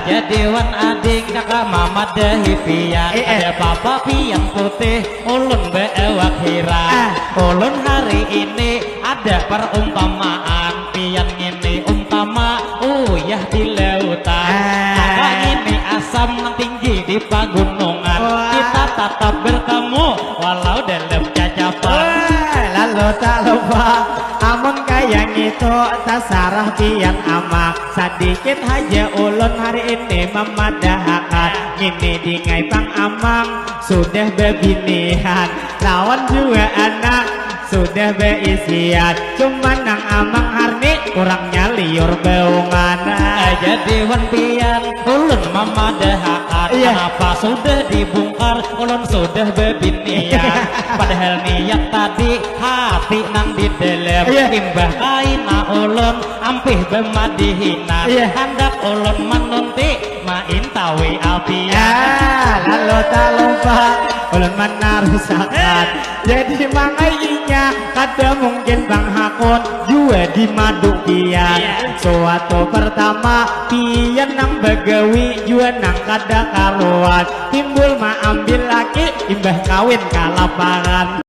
Jadi wan adik kakak mama dehi pian ada papa pian putih ulun beewak hira ulun hari ini ada perumpamaan pian ini umpama uyah di lautan kakak ini asam tinggi di pagunungan kita tetap bertemu walau dalam cacapan lalu tak lupa amun kayak gitu tasarah pian amak sedikit aja ulun hari ini memadahkan ini di ngai pang amang sudah bebinihan lawan juga anak sudah beisian cuman nang amang harni kurangnya liur beungan jadi wan pian ulun memadahkan kenapa sudah dibongkar ulun sudah bebinian padahal niat tadi hati nang di dalam imbah kaina ulun ampih bemadihinan hendak ulun menunti main tawi alpian lalu tak lupa ulun menarusakan jadi mangainya kada mungkin bang hakun juga di madu pian suatu pertama pian nang begawi juga nang kada karuan timbul ma ambil laki imbah kawin kalaparan